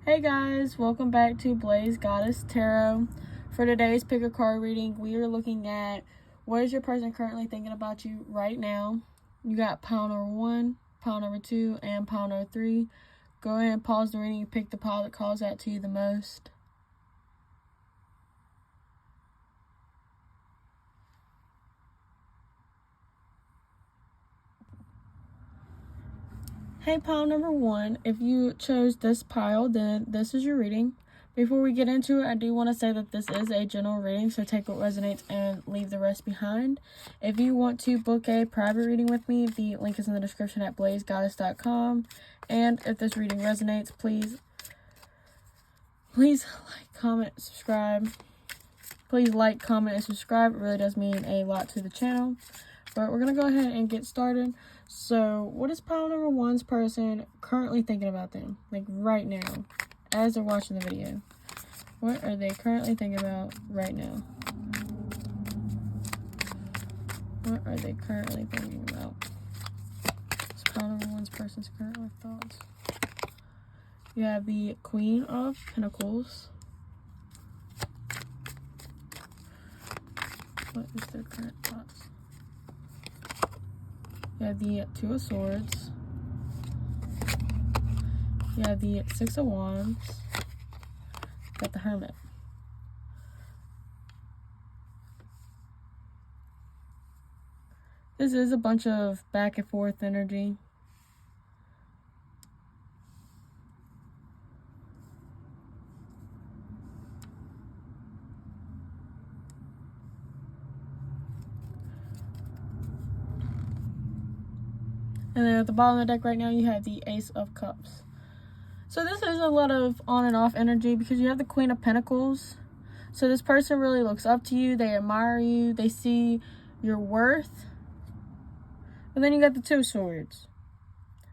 Hey guys, welcome back to Blaze Goddess Tarot. For today's pick a card reading, we are looking at what is your person currently thinking about you right now. You got pile number 1, pile number 2, and pile number 3. Go ahead and pause the reading and pick the pile that calls out to you the most. Hey, pile number 1, if you chose this pile, then this is your reading. Before we get into it, I do want to say that this is a general reading, so take what resonates and leave the rest behind. If you want to book a private reading with me, the link is in the description at blazegoddess.com. And if this reading resonates, please like, comment, subscribe. Please like, comment, and subscribe. It really does mean a lot to the channel. But we're going to go ahead and get started. So, what is pile number 1's person currently thinking about them? Like, right now, as they're watching the video. What are they currently thinking about right now? What are they currently thinking about? What's pile number 1's person's current thoughts? You have the Queen of Pentacles. What is their current thoughts? You have the Two of Swords. You have the Six of Wands. You got the Hermit. This is a bunch of back and forth energy. And then at the bottom of the deck right now, you have the Ace of Cups. So this is a lot of on and off energy because you have the Queen of Pentacles. So this person really looks up to you. They admire you. They see your worth. But then you got the Two of Swords.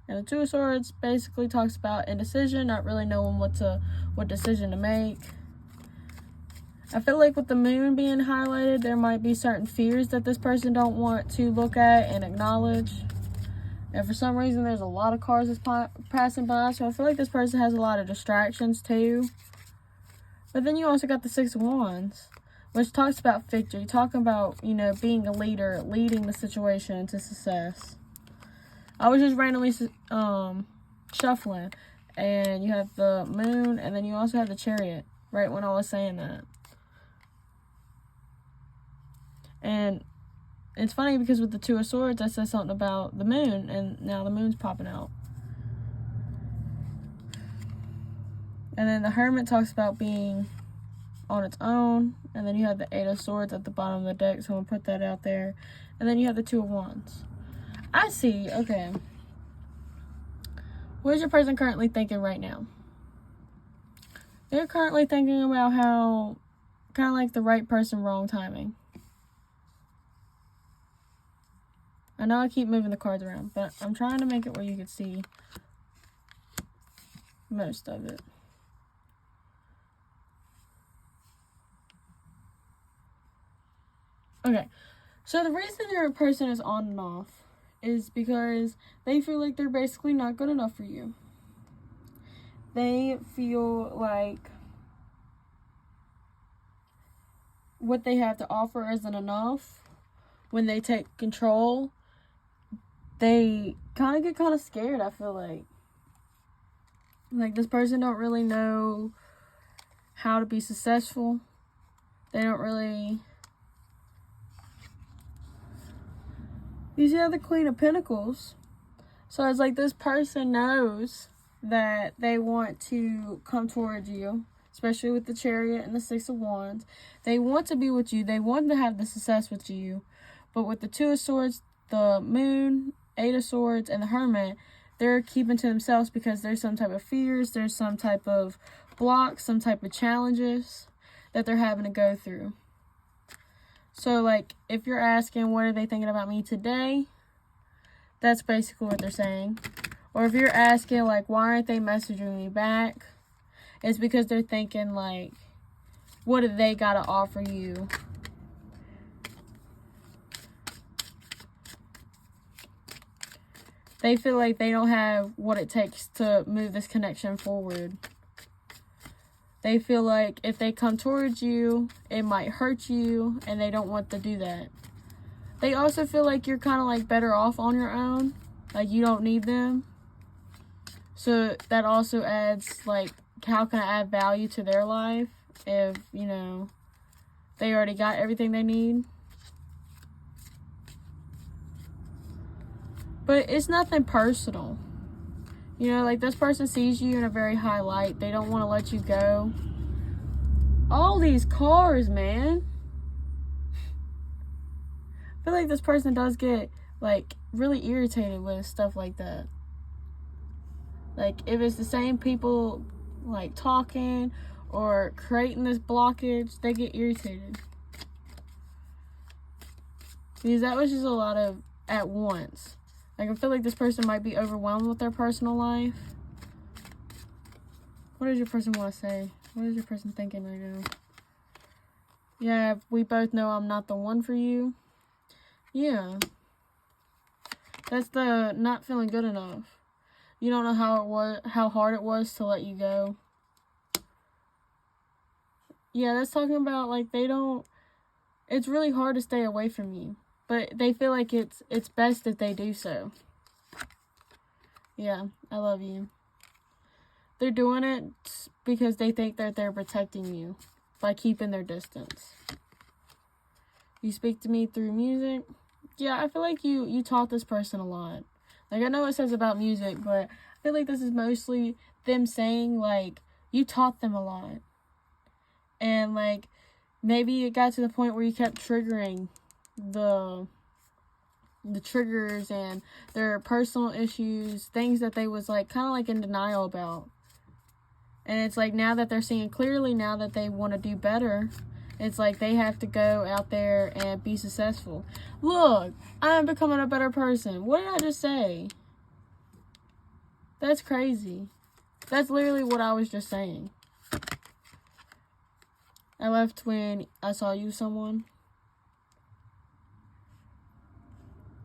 And the Two of Swords basically talks about indecision, not really knowing what decision to make. I feel like with the Moon being highlighted, there might be certain fears that this person don't want to look at and acknowledge. And for some reason, there's a lot of cars that's passing by. So I feel like this person has a lot of distractions too. But then you also got the Six of Wands, which talks about victory. Talking about, you know, being a leader, leading the situation to success. I was just randomly shuffling. And you have the Moon. And then you also have the Chariot. Right when I was saying that. And it's funny because with the Two of Swords, I said something about the Moon, and now the Moon's popping out. And then the Hermit talks about being on its own, and then you have the Eight of Swords at the bottom of the deck, so I'm going to put that out there. And then you have the Two of Wands. I see, okay. What is your person currently thinking right now? They're currently thinking about how, kind of like the right person, wrong timing. I know I keep moving the cards around, but I'm trying to make it where you can see most of it. Okay, so the reason your person is on and off is because they feel like they're basically not good enough for you. They feel like what they have to offer isn't enough. When they take control, they kind of get scared, I feel like. Like, this person don't really know how to be successful. They don't really... You see how the Queen of Pentacles? So it's like this person knows that they want to come towards you, especially with the Chariot and the Six of Wands. They want to be with you. They want to have the success with you. But with the Two of Swords, the Moon, Eight of Swords, and the Hermit, they're keeping to themselves because there's some type of fears, there's some type of blocks, some type of challenges that they're having to go through. So, like, if you're asking, what are they thinking about me today? That's basically what they're saying. Or if you're asking, like, why aren't they messaging me back? It's because they're thinking, like, what do they got to offer you? They feel like they don't have what it takes to move this connection forward. They feel like if they come towards you, it might hurt you, and they don't want to do that. They also feel like you're kind of like better off on your own. Like you don't need them. So that also adds like, how can I add value to their life if, you know, they already got everything they need? But it's nothing personal. You know, like this person sees you in a very high light. They don't want to let you go. All these cars, man. I feel like this person does get like really irritated with stuff like that. Like if it's the same people like talking or creating this blockage, they get irritated. Because that was just a lot of at once. Like I feel like this person might be overwhelmed with their personal life. What does your person want to say? What is your person thinking right now? Yeah, we both know I'm not the one for you. Yeah. That's the not feeling good enough. You don't know how hard it was to let you go. Yeah, that's talking about like it's really hard to stay away from you. But they feel like it's best if they do so. Yeah, I love you. They're doing it because they think that they're protecting you by keeping their distance. You speak to me through music. Yeah, I feel like you taught this person a lot. Like, I know it says about music, but I feel like this is mostly them saying, like, you taught them a lot. And, like, maybe it got to the point where you kept triggering the triggers and their personal issues, things that they was, like, kind of, like, in denial about. And it's, like, now that they're seeing clearly, now that they want to do better, it's like they have to go out there and be successful. Look, I am becoming a better person. What did I just say? That's crazy. That's literally what I was just saying. I left when I saw you with someone.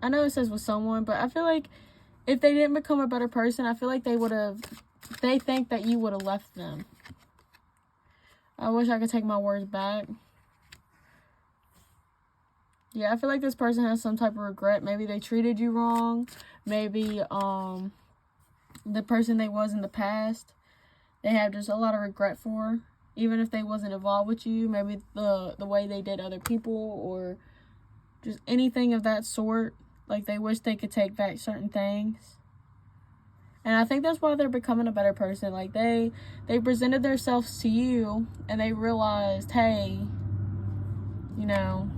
I know it says with someone, but I feel like if they didn't become a better person, I feel like they think that you would have left them. I wish I could take my words back. Yeah, I feel like this person has some type of regret. Maybe they treated you wrong. Maybe the person they was in the past, they have just a lot of regret for. Even if they wasn't involved with you, maybe the way they did other people or just anything of that sort. Like they wish they could take back certain things. And I think that's why they're becoming a better person. Like they presented themselves to you and they realized, hey, you know,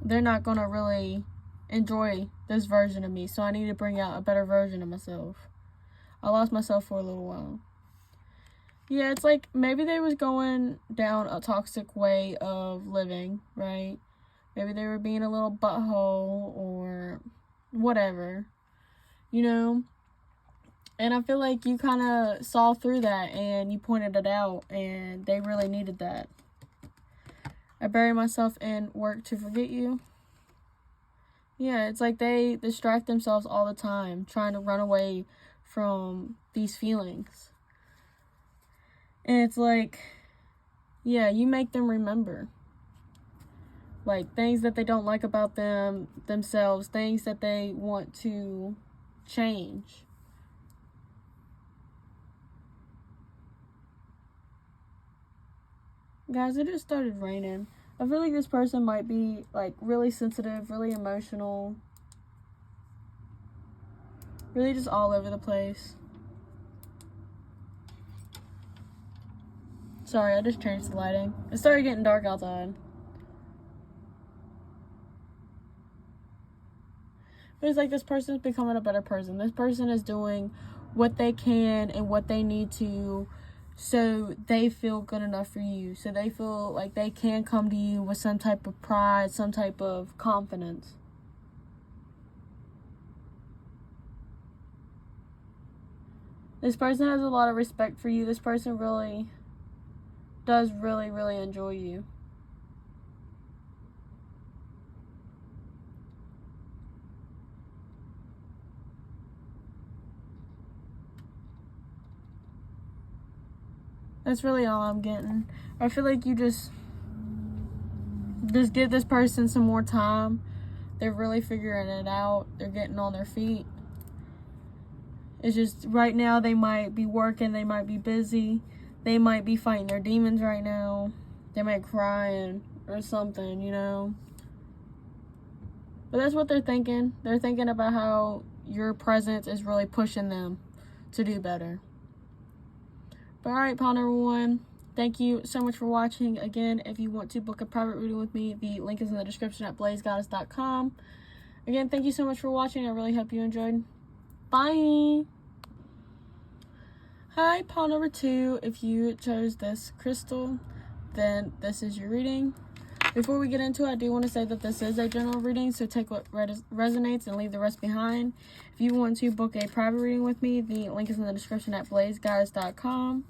they're not going to really enjoy this version of me. So I need to bring out a better version of myself. I lost myself for a little while. Yeah, it's like maybe they was going down a toxic way of living, right? Maybe they were being a little butthole or whatever, you know? And I feel like you kind of saw through that and you pointed it out and they really needed that. I bury myself in work to forget you. Yeah, it's like they distract themselves all the time trying to run away from these feelings. And it's like, yeah, you make them remember. Like, things that they don't like about themselves, things that they want to change. Guys, it just started raining. I feel like this person might be, like, really sensitive, really emotional. Really just all over the place. Sorry, I just changed the lighting. It started getting dark outside. But it's like this person's becoming a better person. This person is doing what they can and what they need to so they feel good enough for you. So they feel like they can come to you with some type of pride, some type of confidence. This person has a lot of respect for you. This person really does really enjoy you. That's really all I'm getting. I feel like you just give this person some more time. They're really figuring it out. They're getting on their feet. It's just right now they might be working, they might be busy, they might be fighting their demons right now. They might be crying or something, you know. But that's what they're thinking. They're thinking about how your presence is really pushing them to do better. But alright, pile number 1. Thank you so much for watching. Again, if you want to book a private reading with me, the link is in the description at blazegoddess.com. Again, thank you so much for watching. I really hope you enjoyed. Bye! Hi, pile number 2. If you chose this crystal, then this is your reading. Before we get into it, I do want to say that this is a general reading, so take what resonates and leave the rest behind. If you want to book a private reading with me, the link is in the description at blazegoddess.com.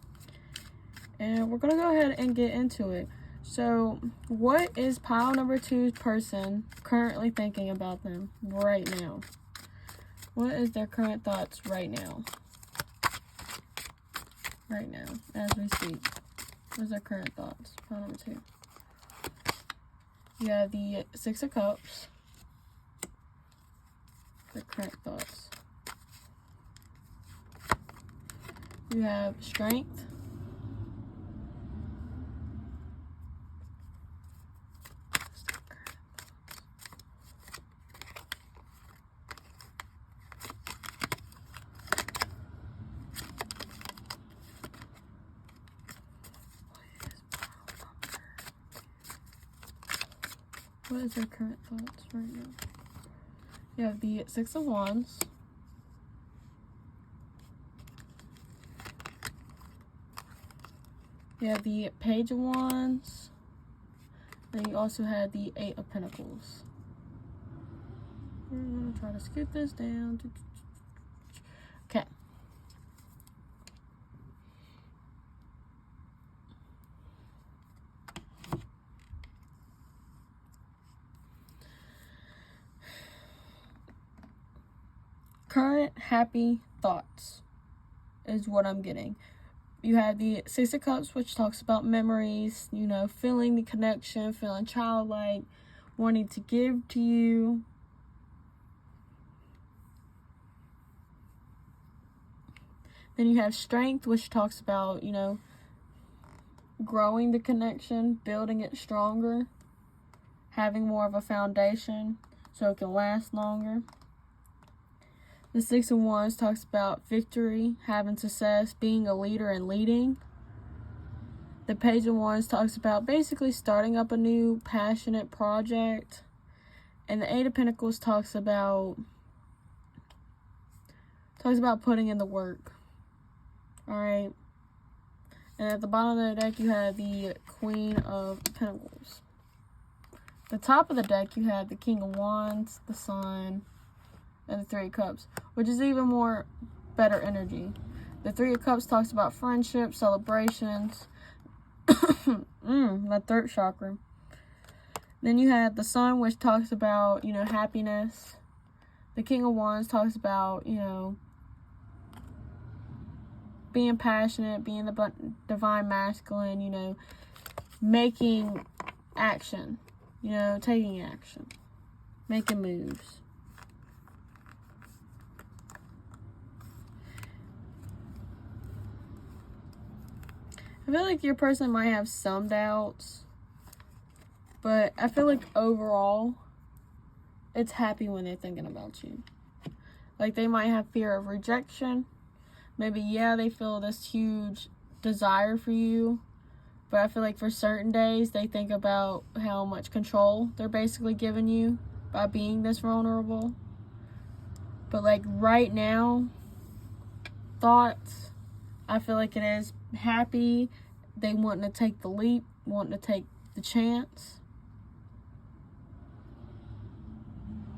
And we're going to go ahead and get into it. So, what is pile number 2's person currently thinking about them right now? What is their current thoughts right now? Right now, as we speak. What is their current thoughts? Pile number 2. You have the 6 of Cups. Their current thoughts. You have Strength. What is their current thoughts right now? You have the 6 of Wands. You have the Page of Wands. Then you also have the 8 of Pentacles. I'm going to try to scoot this down. Okay. Current happy thoughts is what I'm getting. You have the 6 of Cups, which talks about memories, you know, feeling the connection, feeling childlike, wanting to give to you. Then you have Strength, which talks about, you know, growing the connection, building it stronger, having more of a foundation so it can last longer. The 6 of Wands talks about victory, having success, being a leader and leading. The Page of Wands talks about basically starting up a new passionate project. And the 8 of Pentacles talks about putting in the work. Alright. And at the bottom of the deck you have the Queen of Pentacles. The top of the deck you have the King of Wands, the Sun, and the 3 of Cups, which is even more better energy. The 3 of Cups talks about friendship, celebrations, my throat chakra. Then you have the Sun, which talks about, you know, happiness. The King of Wands talks about, you know, being passionate, being the divine masculine, you know, making action, you know, taking action, making moves. I feel like your person might have some doubts, but I feel like overall, it's happy when they're thinking about you. Like, they might have fear of rejection. Maybe, yeah, they feel this huge desire for you, but I feel like for certain days, they think about how much control they're basically giving you by being this vulnerable. But, like, right now, thoughts, I feel like it is happy. They wanting to take the leap, wanting to take the chance,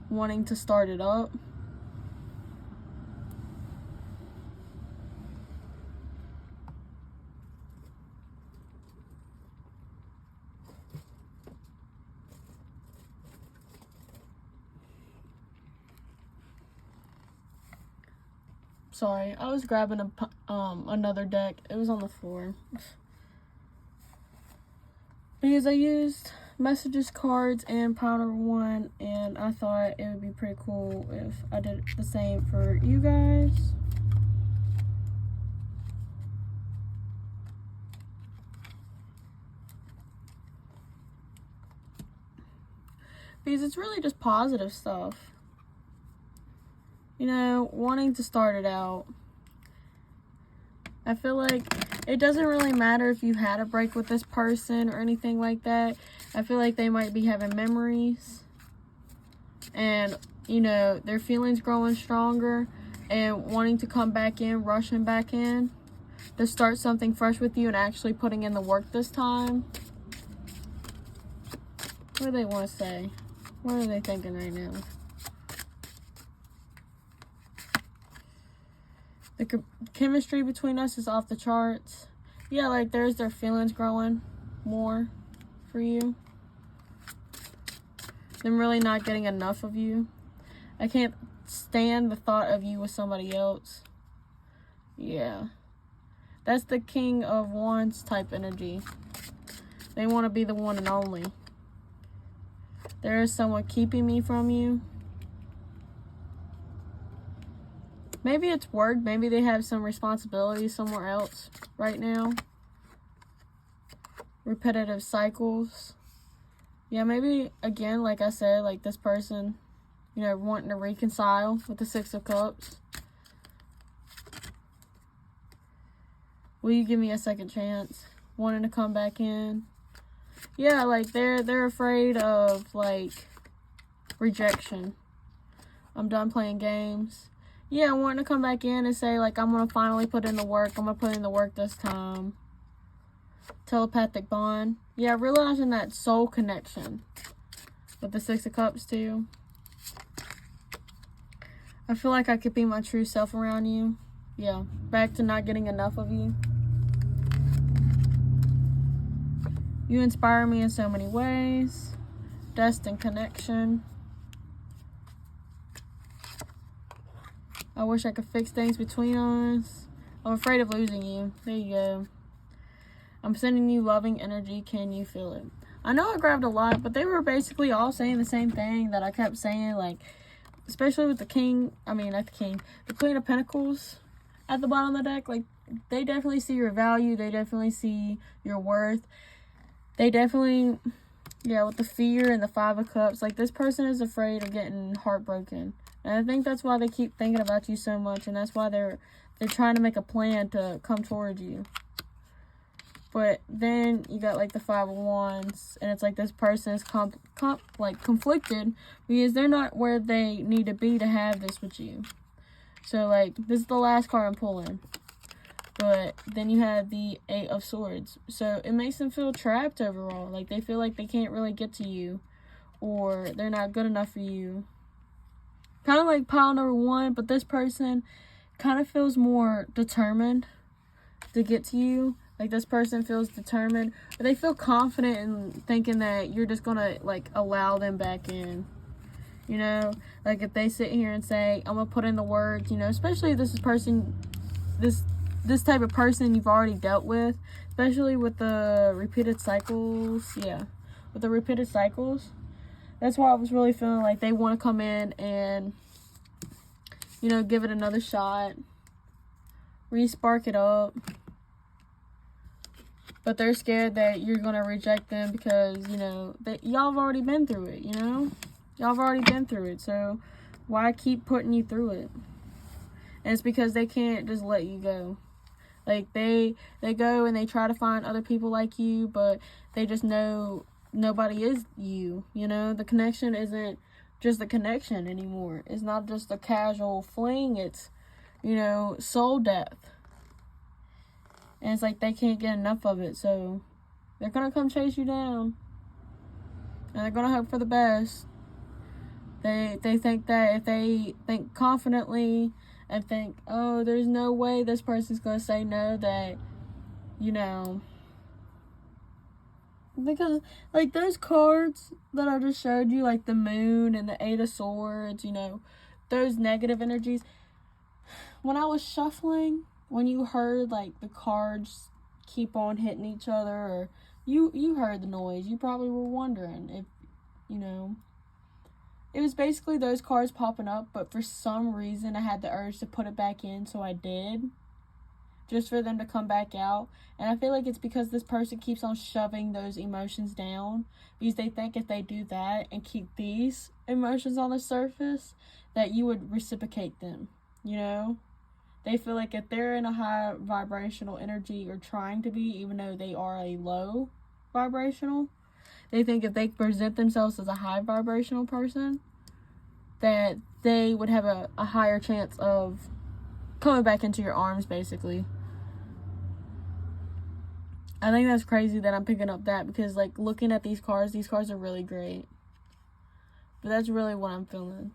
wanting to start it up. Sorry, I was grabbing another deck. It was on the floor. because I used messages, cards, and pile number 1, and I thought it would be pretty cool if I did the same for you guys. Because it's really just positive stuff. You know, wanting to start it out. I feel like it doesn't really matter if you had a break with this person or anything like that. I feel like they might be having memories. And, you know, their feelings growing stronger and wanting to come back in, rushing back in to start something fresh with you and actually putting in the work this time. What do they want to say? What are they thinking right now? The chemistry between us is off the charts. Yeah, like there's their feelings growing more for you. Them really not getting enough of you. I can't stand the thought of you with somebody else. Yeah. That's the King of Wands type energy. They want to be the one and only. There is someone keeping me from you. Maybe it's work. Maybe they have some responsibility somewhere else right now. Repetitive cycles. Yeah, maybe, again, like I said, like this person, you know, wanting to reconcile with the 6 of Cups. Will you give me a second chance? Wanting to come back in. Yeah, like they're afraid of, like, rejection. I'm done playing games. Yeah, wanting to come back in and say, like, I'm going to finally put in the work. I'm going to put in the work this time. Telepathic bond. Yeah, realizing that soul connection with the 6 of Cups, too. I feel like I could be my true self around you. Yeah, back to not getting enough of you. You inspire me in so many ways. Destined connection. I wish I could fix things between us. I'm afraid of losing you. There you go. I'm sending you loving energy. Can you feel it? I know I grabbed a lot, but they were basically all saying the same thing that I kept saying. Like, especially with the King. I mean, not the King. The Queen of Pentacles at the bottom of the deck. Like, they definitely see your value. They definitely see your worth. They definitely, yeah, with the fear and the 5 of Cups. Like, this person is afraid of getting heartbroken. And I think that's why they keep thinking about you so much. And that's why they're trying to make a plan to come towards you. But then you got, like, the 5 of Wands. And it's like this person is conflicted. Because they're not where they need to be to have this with you. So, like, this is the last card I'm pulling. But then you have the 8 of Swords. So it makes them feel trapped overall. Like, they feel like they can't really get to you. Or they're not good enough for you. Kind of like pile number 1, but this person kind of feels more determined to get to you. Like, this person feels determined. Or they feel confident in thinking that you're just going to, like, allow them back in. You know? Like, if they sit here and say, I'm going to put in the work, you know, especially if this is this type of person you've already dealt with. Especially with the repeated cycles. Yeah. With the repeated cycles. That's why I was really feeling like they want to come in and, you know, give it another shot. Re-spark it up. But they're scared that you're going to reject them because, you know, y'all have already been through it, you know? Y'all have already been through it. So why keep putting you through it? And it's because they can't just let you go. Like, they go and they try to find other people like you, but they just know nobody is you, you know? The connection isn't just a connection anymore. It's not just a casual fling. It's, you know, soul death. And it's like they can't get enough of it. So they're going to come chase you down. And they're going to hope for the best. They think that if they think confidently and think, oh, there's no way this person's going to say no, that, you know, because, like, those cards that I just showed you, like the Moon and the 8 of Swords, you know, those negative energies, when I was shuffling, when you heard, like, the cards keep on hitting each other, or You heard the noise. You probably were wondering if, you know. It was basically those cards popping up, but for some reason I had the urge to put it back in, so I did. Just for them to come back out. And I feel like it's because this person keeps on shoving those emotions down, because they think if they do that and keep these emotions on the surface, that you would reciprocate them, you know? They feel like if they're in a high vibrational energy, or trying to be, even though they are a low vibrational, they think if they present themselves as a high vibrational person, that they would have a higher chance of coming back into your arms, basically. I think that's crazy that I'm picking up that, because, like, looking at these cards are really great. But that's really what I'm feeling.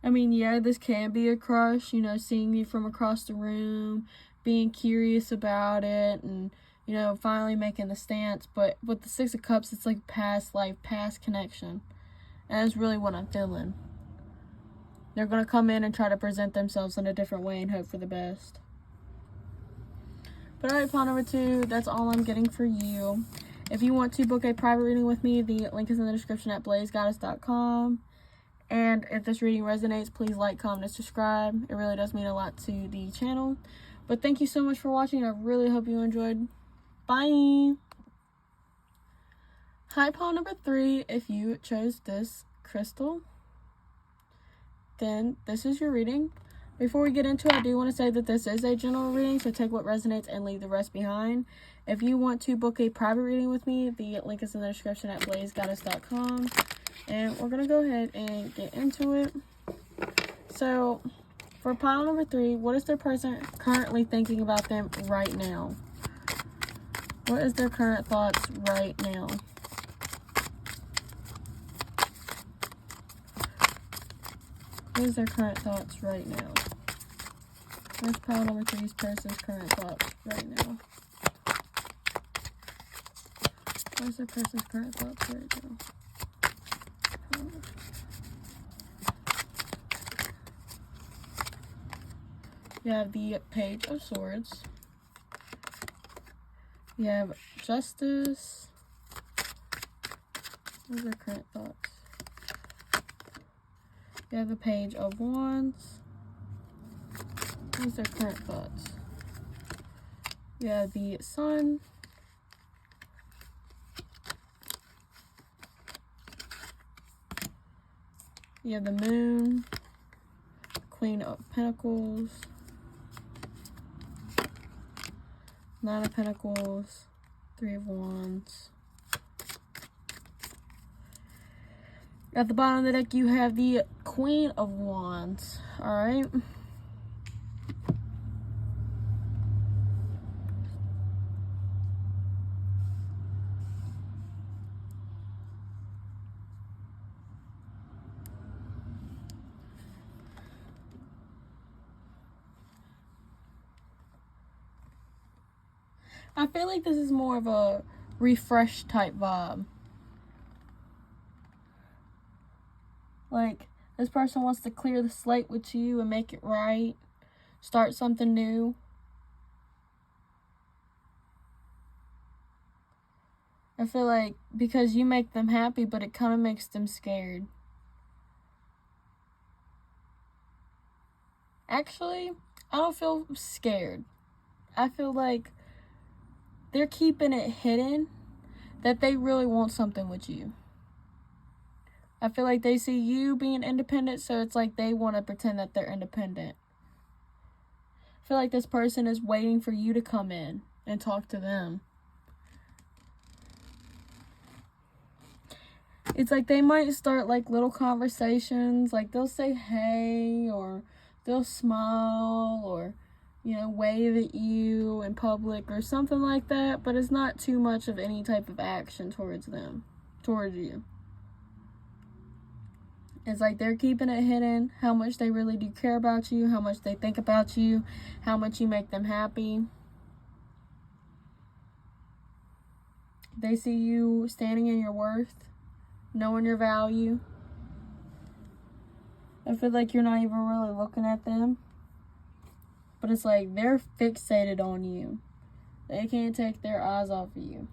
I mean, yeah, this can be a crush, you know, seeing you from across the room, being curious about it, and, you know, finally making the stance. But with the Six of Cups, it's like past life, past connection. And that's really what I'm feeling. They're going to come in and try to present themselves in a different way and hope for the best. But alright, pile number 2, that's all I'm getting for you. If you want to book a private reading with me, the link is in the description at blazegoddess.com. And if this reading resonates, please like, comment, and subscribe. It really does mean a lot to the channel. But thank you so much for watching. I really hope you enjoyed. Bye! Hi, pile number 3. If you chose this crystal, then this is your reading. Before we get into it, I do want to say that this is a general reading, so take what resonates and leave the rest behind. If you want to book a private reading with me, the link is in the description at blazegoddess.com. And we're going to go ahead and get into it. So, for pile number 3, what is their person currently thinking about them right now? What is their current thoughts right now? What is their current thoughts right now? Where's pile number 3's person's current thoughts right now? Where's their person's current thoughts right now? You have the Page of Swords. You have Justice. What are their current thoughts? You have the Page of Wands. What is their current thoughts? You have the Sun. You have the Moon. Queen of Pentacles. Nine of Pentacles. Three of Wands. At the bottom of the deck, you have the Queen of Wands. Alright. I feel like this is more of a refresh type vibe. Like, this person wants to clear the slate with you and make it right. Start something new. I feel like because you make them happy, but it kind of makes them scared. Actually, I don't feel scared. I feel like they're keeping it hidden that they really want something with you. I feel like they see you being independent, so it's like they want to pretend that they're independent. I feel like this person is waiting for you to come in and talk to them. It's like they might start like little conversations, like they'll say hey, or they'll smile, or, you know, wave at you in public or something like that, but it's not too much of any type of action towards you. It's like they're keeping it hidden, how much they really do care about you, how much they think about you, how much you make them happy. They see you standing in your worth, knowing your value. I feel like you're not even really looking at them. But it's like they're fixated on you. They can't take their eyes off of you.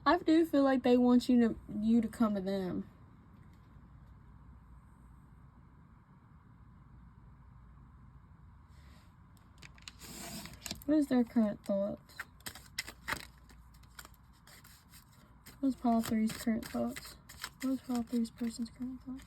I do feel like they want you to come to them. What is their current thoughts? What's Pile 3's current thoughts? What's Pile 3's person's current thoughts?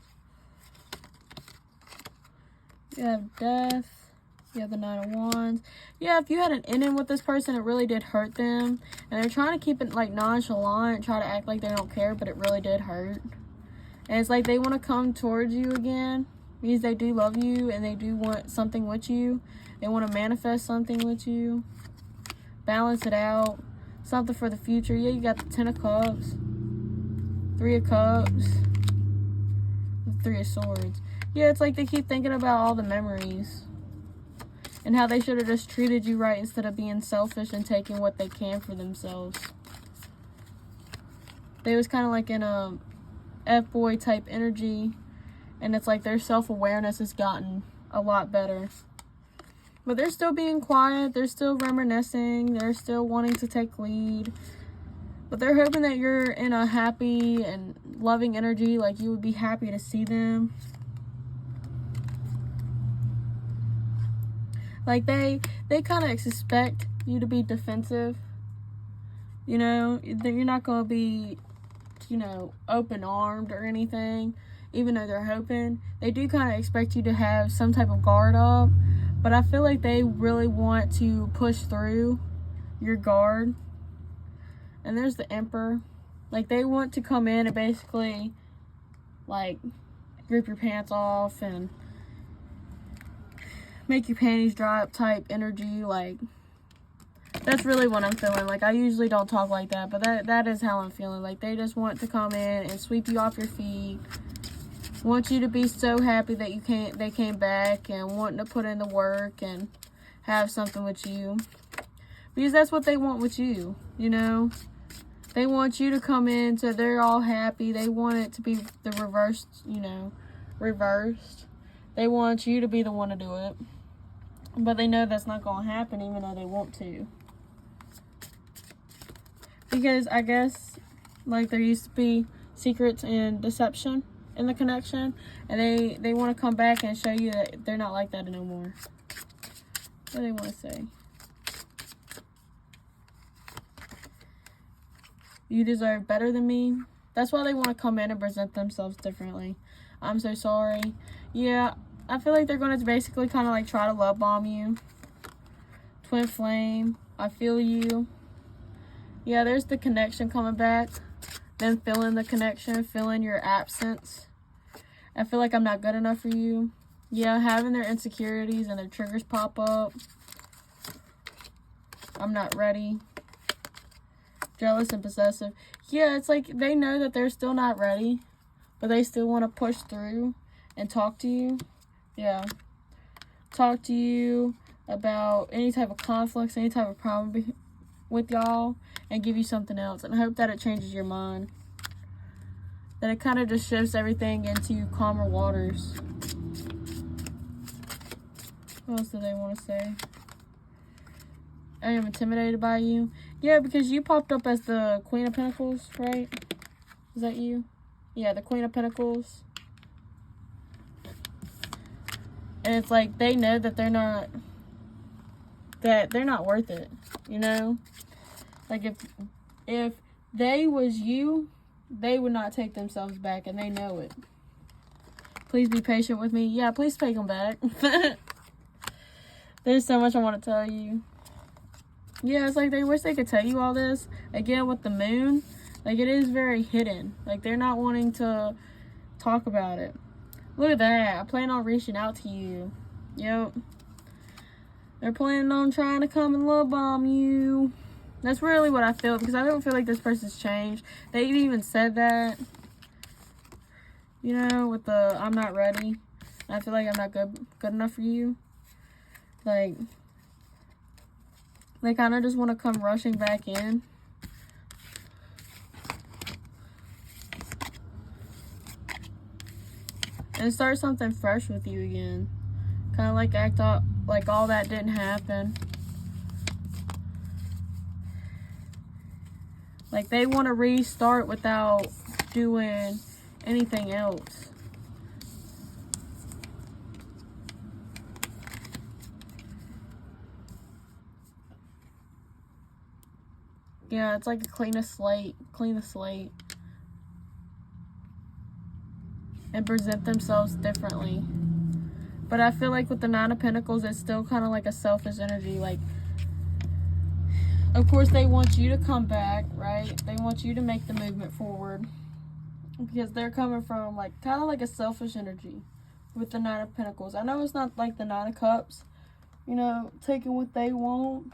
You have Death. You have the 9 of Wands. Yeah, if you had an ending with this person, it really did hurt them. And they're trying to keep it like nonchalant, try to act like they don't care, but it really did hurt. And it's like they want to come towards you again. Because they do love you and they do want something with you. They want to manifest something with you. Balance it out. Something for the future. Yeah, you got the 10 of Cups. 3 of Cups. The 3 of Swords. Yeah, it's like they keep thinking about all the memories. And how they should have just treated you right instead of being selfish and taking what they can for themselves. They was kind of like in a F-boy type energy. And it's like their self-awareness has gotten a lot better. But they're still being quiet. They're still reminiscing. They're still wanting to take lead. But they're hoping that you're in a happy and loving energy. Like you would be happy to see them. Like they kind of expect you to be defensive. You know, you're not going to be, you know, open-armed or anything. Even though they're hoping. They do kind of expect you to have some type of guard up. But I feel like they really want to push through your guard. And there's the Emperor. Like they want to come in and basically like rip your pants off and make your panties dry up type energy. Like that's really what I'm feeling. Like I usually don't talk like that, but that is how I'm feeling. Like they just want to come in and sweep you off your feet. Want you to be so happy that they came back and wanting to put in the work and have something with you. Because that's what they want with you, you know. They want you to come in so they're all happy. They want it to be the reversed, you know, reversed. They want you to be the one to do it. But they know that's not going to happen even though they want to. Because I guess, like, there used to be secrets and deception in the connection. And they want to come back and show you that they're not like that anymore. What do they want to say? You deserve better than me. That's why they want to come in and present themselves differently. I'm so sorry. Yeah, I feel like they're going to basically kind of like try to love bomb you. Twin flame. I feel you. Yeah, there's the connection coming back. Then feeling the connection. Feeling your absence. I feel like I'm not good enough for you. Yeah, having their insecurities and their triggers pop up. I'm not ready. Jealous and possessive. Yeah, it's like they know that they're still not ready. But they still want to push through and talk to you. Yeah. Talk to you about any type of conflicts, any type of problem with y'all. And give you something else. And I hope that it changes your mind. That it kind of just shifts everything into calmer waters. What else do they want to say? I am intimidated by you. Yeah, because you popped up as the Queen of Pentacles, right? Is that you? Yeah, the Queen of Pentacles. And it's like they know that they're not worth it, you know? Like if they was you, they would not take themselves back, and they know it. Please be patient with me. Yeah, please take them back. There's so much I want to tell you. Yeah, it's like they wish they could tell you all this. Again, with the moon, like it is very hidden. Like they're not wanting to talk about it. Look at that. I plan on reaching out to you. Yep. They're planning on trying to come and love bomb you. That's really what I feel, because I don't feel like this person's changed. They even said that, you know, with the I'm not ready. I feel like I'm not good enough for you. Like, They kind of just want to come rushing back in. And start something fresh with you again. Kind of like act up like all that didn't happen. Like they want to restart without doing anything else. Yeah, it's like a clean the slate. And present themselves differently. But I feel like with the Nine of Pentacles, it's still kind of like a selfish energy. Like, of course, they want you to come back, right? They want you to make the movement forward. Because they're coming from, like, kind of like a selfish energy with the Nine of Pentacles. I know it's not like the Nine of Cups, you know, taking what they want.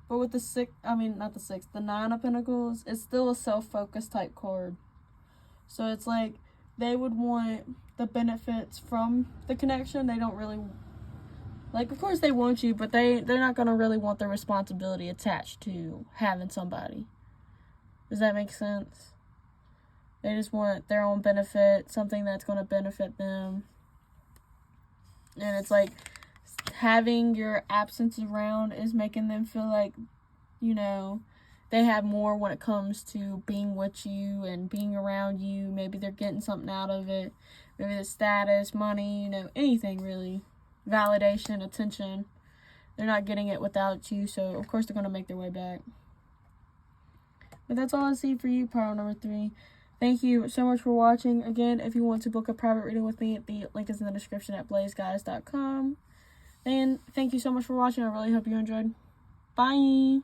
But with the the Nine of Pentacles, it's still a self-focused type card. So it's like, they would want the benefits from the connection. They don't really, like, of course they want you, but they're not going to really want the responsibility attached to having somebody. Does that make sense? They just want their own benefit, something that's going to benefit them. And it's like, having your absence around is making them feel like, you know, they have more when it comes to being with you and being around you. Maybe they're getting something out of it. Maybe the status, money, you know, anything really. Validation, attention. They're not getting it without you, so of course they're going to make their way back. But that's all I see for you, pile number 3. Thank you so much for watching. Again, if you want to book a private reading with me, the link is in the description at blazeguys.com. And thank you so much for watching. I really hope you enjoyed. Bye!